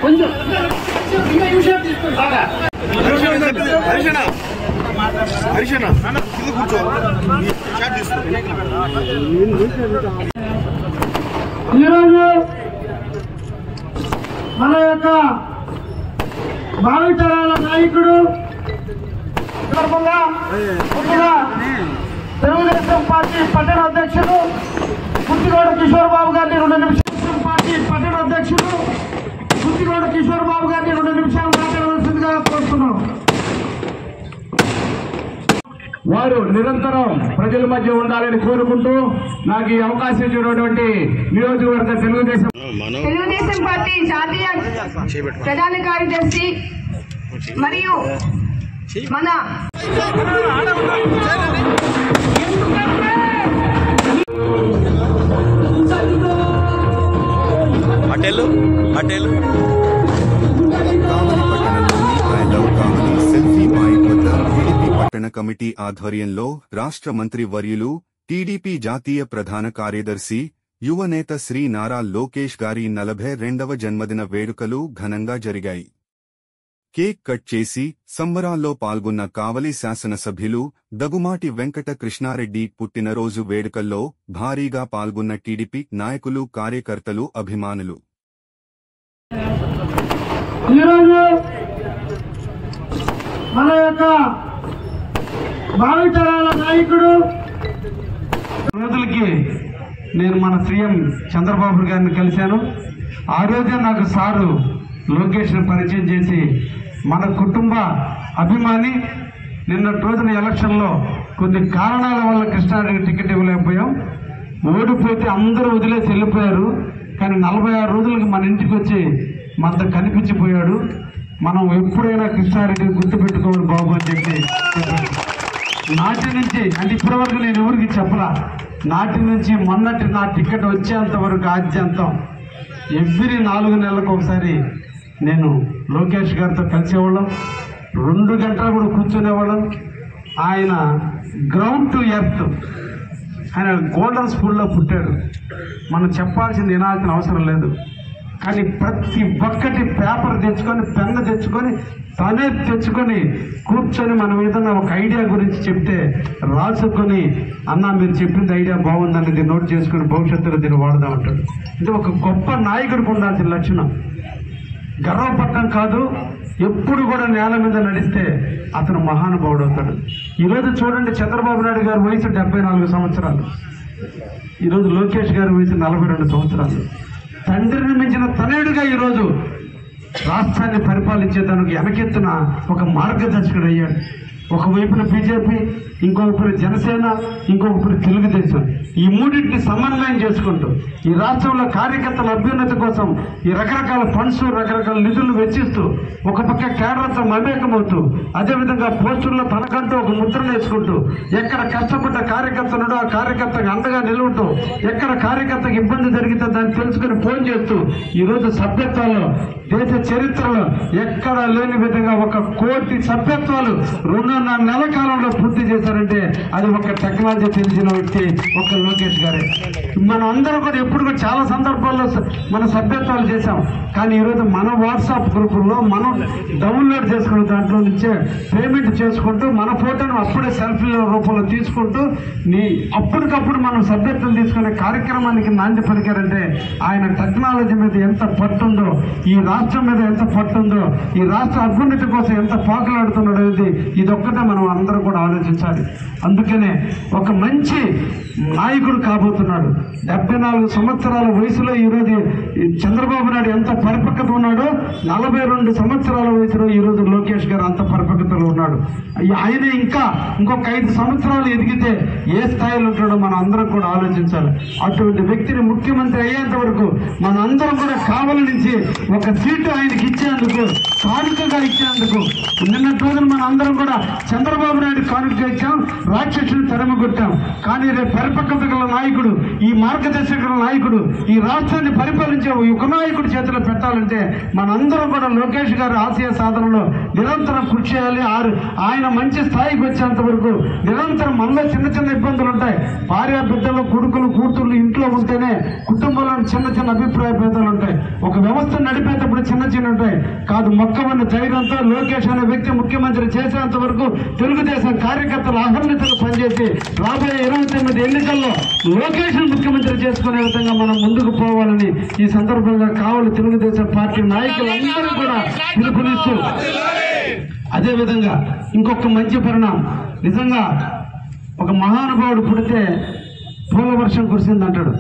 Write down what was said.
కొంచెం ఈరోజు మన యొక్క భావితరాల నాయకుడు తెలుగుదేశం పార్టీ పట్టణ అధ్యక్షుడు కుర్తిగౌడ కిషోర్ బాబు గారిని 2 నిమిషాలు పార్టీ పట్టణ అధ్యక్షుడు కుర్తిగౌడ కిషోర్ బాబు గారిని 2 నిమిషాలు మాట్లాడవలసిందిగా కోరుతున్నాం. వారు నిరంతరం ప్రజల మధ్య ఉండాలని కోరుకుంటూ నాకు ఈ అవకాశం ఇచ్చినటువంటి నియోజకవర్గ తెలుగుదేశం పార్టీ జాతీయ ప్రధాన కార్యదర్శి మరియు మన పట్టణ కమిటీ ఆధ్వర్యంలో రాష్ట్ర మంత్రి వర్యులు టీడీపీ జాతీయ ప్రధాన కార్యదర్శి యువనేత శ్రీ నారా లోకేష్ గారి 42వ జన్మదిన వేడుకలు ఘనంగా జరిగాయి. కేక్ కట్ చేసి సంబరాల్లో పాల్గొన్న కావలి శాసనసభ్యులు దగుమాటి వెంకట కృష్ణారెడ్డి పుట్టినరోజు వేడుకల్లో భారీగా పాల్గొన్న టీడీపీ నాయకులు, కార్యకర్తలు, అభిమానులు. మన యొక్క భావితరాల నాయకుడు రోజులకి నేను మన సీఎం చంద్రబాబు గారిని కలిశాను. ఆ రోజే నాకు సారు లోకేష్ పరిచయం చేసి మన కుటుంబ అభిమాని. నిన్నటి రోజున ఎలక్షన్లో కొన్ని కారణాల వల్ల కృష్ణారెడ్డి టికెట్ ఇవ్వలేకపోయాం. ఓడిపోతే అందరూ వదిలేసి వెళ్ళిపోయారు. కానీ 46 రోజులకి మన ఇంటికి వచ్చి మనతో కనిపించిపోయాడు. మనం ఎప్పుడైనా కృష్ణారెడ్డిని గుర్తుపెట్టుకోవాలి బాబు అని చెప్పి నాటి నుంచి, అంటే ఇప్పటి వరకు నేను ఎవరికి చెప్పలా, నాటి నుంచి మొన్నటి నా టికెట్ వచ్చేంత వరకు ఆద్యంతం ఎవ్రీ 4 నెలలకు ఒకసారి నేను లోకేష్ గారితో కలిసేవాళ్ళం. 2 గంటలు కూడా కూర్చునేవాళ్ళం. ఆయన గ్రౌండ్ టు ఎర్త్, ఆయన గోల్డెన్ స్కూల్లో పుట్టాడు. మనం చెప్పాల్సింది వినాల్సిన అవసరం లేదు. కానీ ప్రతి ఒక్కటి పేపర్ తెచ్చుకొని, పెన్ను తెచ్చుకొని, తనే తెచ్చుకొని కూర్చొని మనం ఏదన్నా ఒక ఐడియా గురించి చెప్తే రాసుకొని, అన్న మీరు చెప్పింది ఐడియా బాగుందని దీన్ని నోట్ చేసుకుని భవిష్యత్తులో దీన్ని వాడదామంటాడు. ఇది ఒక గొప్ప నాయకుడికి ఉండాల్సిన లక్షణం. గర్వపడటం కాదు, ఎప్పుడు కూడా నేల మీద నడిస్తే అతను మహానుభావుడు అవుతాడు. ఈరోజు చూడండి, చంద్రబాబు నాయుడు గారి వయసు 74 సంవత్సరాలు, ఈరోజు లోకేష్ గారి వయసు 42 సంవత్సరాలు. తండ్రిని మించిన తనయుడిగా ఈరోజు రాష్ట్రాన్ని పరిపాలించేదానికి వెనకెత్తున ఒక మార్గదర్శకుడు అయ్యాడు. ఒకవైపున బీజేపీ, ఇంకొకరు జనసేన, ఇంకొకరు తెలుగుదేశం, ఈ మూడింటిని సమన్వయం చేసుకుంటూ ఈ రాష్ట్రంలో కార్యకర్తల అభ్యున్నతి కోసం ఈ రకరకాల ఫండ్స్, రకరకాల నిధులు వెచ్చిస్తూ ఒక పక్క కేడర్తో మమేకమవుతూ, అదేవిధంగా పోస్టుల్లో తనకంటూ ఒక ముద్రను వేసుకుంటూ, ఎక్కడ కష్టపడ్డ కార్యకర్తనుడో ఆ కార్యకర్తకు అండగా నిలువుతూ, ఎక్కడ కార్యకర్తకు ఇబ్బంది జరిగితే దాన్ని తెలుసుకుని ఫోన్ చేస్తూ, ఈరోజు సభ్యత్వాల్లో దేశ చరిత్రలో ఎక్కడా లేని విధంగా 1 కోటి సభ్యత్వాలు 2.5 నెలల కాలంలో పూర్తి చేశారంటే అది ఒక టెక్నాలజీ తెలిసిన వ్యక్తి ఒక లోకేష్ గారే. మనం అందరం కూడా ఎప్పుడు కూడా చాలా సందర్భాల్లో మన సభ్యత్వాలు చేశాం. కానీ ఈరోజు మన వాట్సాప్ గ్రూపుల్లో మనం డౌన్లోడ్ చేసుకున్న దాంట్లో నుంచే పేమెంట్ చేసుకుంటూ, మన ఫోటోను అప్పుడే సెల్ఫీల రూపంలో తీసుకుంటూ అప్పటికప్పుడు మనం సభ్యత్వం తీసుకునే కార్యక్రమానికి నాంది పలికారంటే ఆయన టెక్నాలజీ మీద ఎంత పట్టుందో, ఈ రాష్ట్రం మీద ఎంత పట్టుందో, ఈ రాష్ట్ర అభ్యున్నతి కోసం ఎంత పాకులాడుతున్నాడు అనేది ఇదొక్కటే మనం అందరం కూడా ఆలోచించాలి. అందుకనే ఒక మంచి నాయకుడు కాబోతున్నాడు. 74 సంవత్సరాల వయసులో ఈరోజు చంద్రబాబు నాయుడు ఎంత పరిపక్వత ఉన్నాడో, 42 సంవత్సరాల వయసులో ఈరోజు లోకేష్ గారు అంత పరిపక్వతలో ఉన్నాడు. ఆయన ఇంకొక 5 సంవత్సరాలు ఎదిగితే ఏ స్థాయిలో ఉంటాడో మనం అందరం కూడా ఆలోచించాలి. అటువంటి వ్యక్తిని ముఖ్యమంత్రి అయ్యేంత వరకు మన అందరం కూడా కావలి నుంచి ఒక సీటు ఆయనకి ఇచ్చేందుకు, కానుకగా ఇచ్చేందుకు, నిన్నటి రోజున మన అందరం కూడా చంద్రబాబు నాయుడు కానుక ఇచ్చాం, రాక్షసుని తరిమికొట్టాం. కానీ రేపు పరిపక్వత గల నాయకుడు, ఈ మార్గదర్శక గల నాయకుడు, ఈ రాష్ట్రాన్ని పరిపాలించే యుగ నాయకుడు చేతిలో పెట్టాలంటే మనందరం కూడా లోకేష్ గారి ఆశయ సాధనలో నిరంతరం కృషి చేయాలి. ఆయన మంచి స్థాయికి వచ్చేంత వరకు నిరంతరం మనలో చిన్న చిన్న ఇబ్బందులు ఉంటాయి. భార్య బిడ్డలు, కొడుకులు, కూతుర్లు ఇంట్లో ఉంటేనే కుటుంబంలో చిన్న చిన్న అభిప్రాయ భేదాలు ఉంటాయి. ఒక వ్యవస్థ నడిపేటప్పుడు చిన్న చిన్న ఉంటాయి. కాదు, మొక్కమన్న ధైర్యంతో లోకేష్ అనే వ్యక్తి ముఖ్యమంత్రి చేసేంత వరకు తెలుగుదేశం కార్యకర్తలు అహర్నితలు పనిచేసి రాబోయే 29 ఎన్నికల్లో లోకేష్ ముఖ్యమంత్రి చేసుకునే విధంగా మనం ముందుకు పోవాలని ఈ సందర్భంగా కావలి తెలుగుదేశం పార్టీ నాయకులందరూ కూడా పిలుపునిస్తూ, అదేవిధంగా ఇంకొక మంచి పరిణామం, నిజంగా ఒక మహానుభావుడు పుడితే పూల వర్షం కురిసిందంటాడు.